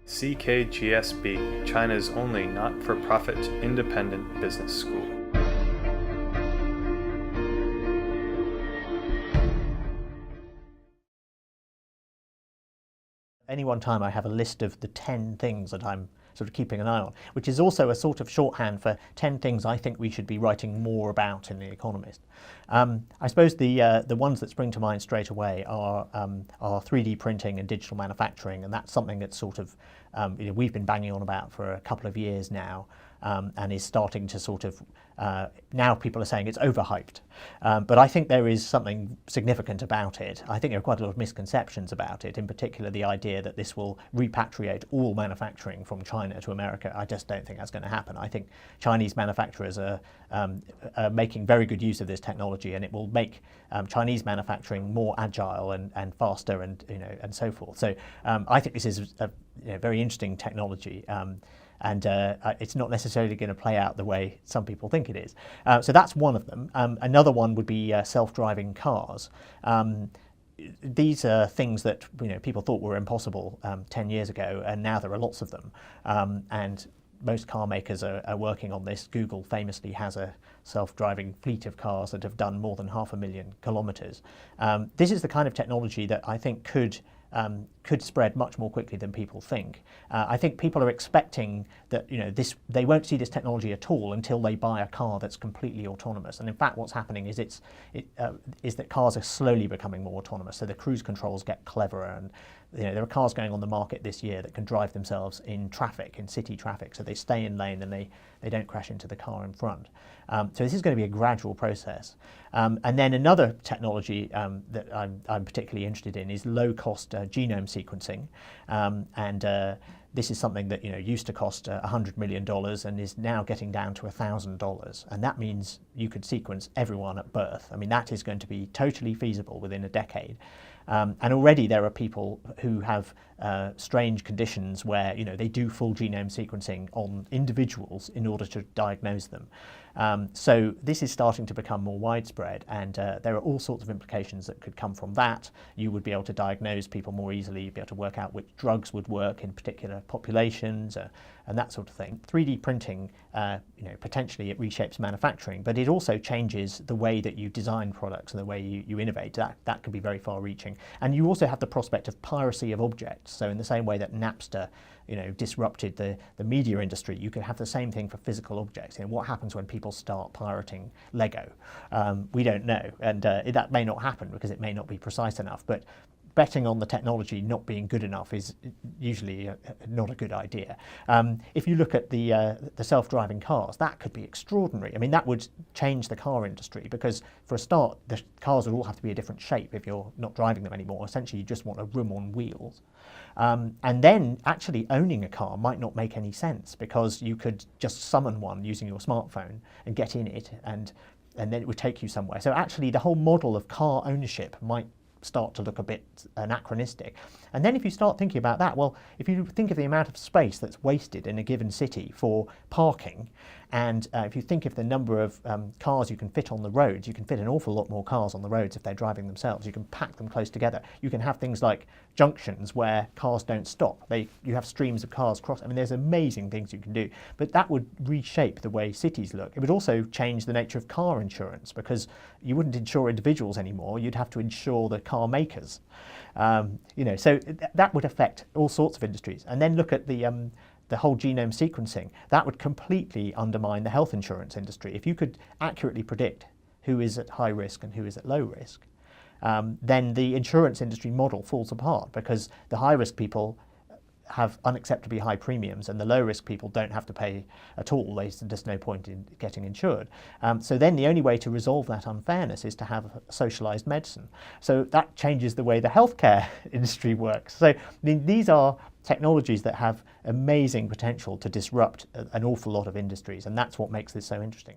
CKGSB, China's only not-for-profit independent business school. Any one time I have a list of the 10 things that I'm sort of keeping an eye on, which is also a sort of shorthand for 10 things I think we should be writing more about in The Economist. I suppose the ones that spring to mind straight away are 3D printing and digital manufacturing, and that's something that's sort of we've been banging on about for a couple of years now, and is starting to sort of now people are saying it's overhyped, but I think there is something significant about it. I think there are quite a lot of misconceptions about it, in particular the idea that this will repatriate all manufacturing from China to America. I just don't think that's going to happen. I think Chinese manufacturers are making very good use of this technology, and it will make Chinese manufacturing more agile and faster, and and so forth. So I think this is a very interesting technology. And it's not necessarily going to play out the way some people think it is. So that's one of them. Another one would be self-driving cars. These are things that people thought were impossible 10 years ago, and now there are lots of them. And most car makers are working on this. Google famously has a self-driving fleet of cars that have done more than 500,000 kilometers. This is the kind of technology that I think could spread much more quickly than people think. I think people are expecting that they won't see this technology at all until they buy a car that's completely autonomous. And in fact, what's happening is is that cars are slowly becoming more autonomous. So the cruise controls get cleverer, and there are cars going on the market this year that can drive themselves in traffic, in city traffic, so they stay in lane and they don't crash into the car in front. So this is going to be a gradual process. And then another technology that I'm particularly interested in is low-cost genome sequencing. This is something that used to cost $100 million and is now getting down to $1,000. And that means you could sequence everyone at birth. I mean, that is going to be totally feasible within a decade. And already there are people who have strange conditions where they do full genome sequencing on individuals in order to diagnose them. So this is starting to become more widespread, and there are all sorts of implications that could come from that. You would be able to diagnose people more easily, you'd be able to work out which drugs would work in particular populations, and that sort of thing. 3D printing, potentially it reshapes manufacturing, but it also changes the way that you design products and the way you innovate. That could be very far-reaching. And you also have the prospect of piracy of objects. So in the same way that Napster disrupted the media industry, you could have the same thing for physical objects. What happens when people start pirating Lego? We don't know, and that may not happen because it may not be precise enough, but betting on the technology not being good enough is usually not a good idea. If you look at the self-driving cars, that could be extraordinary. I mean, that would change the car industry, because for a start, the cars would all have to be a different shape if you're not driving them anymore. Essentially, you just want a room on wheels. And then actually owning a car might not make any sense, because you could just summon one using your smartphone and get in it, and then it would take you somewhere. So actually, the whole model of car ownership might start to look a bit anachronistic. And then if you start thinking about that, well, if you think of the amount of space that's wasted in a given city for parking, and if you think of the number of cars you can fit on the roads, you can fit an awful lot more cars on the roads if they're driving themselves. You can pack them close together. You can have things like junctions where cars don't stop. You have streams of cars cross. I mean, there's amazing things you can do, but that would reshape the way cities look. It would also change the nature of car insurance, because you wouldn't insure individuals anymore. You'd have to insure the car makers. So that would affect all sorts of industries. And then look at the whole genome sequencing. That would completely undermine the health insurance industry. If you could accurately predict who is at high risk and who is at low risk, then the insurance industry model falls apart, because the high risk people have unacceptably high premiums and the low risk people don't have to pay at all. There's just no point in getting insured. So then the only way to resolve that unfairness is to have socialized medicine. So that changes the way the healthcare industry works. So these are technologies that have amazing potential to disrupt an awful lot of industries, and that's what makes this so interesting.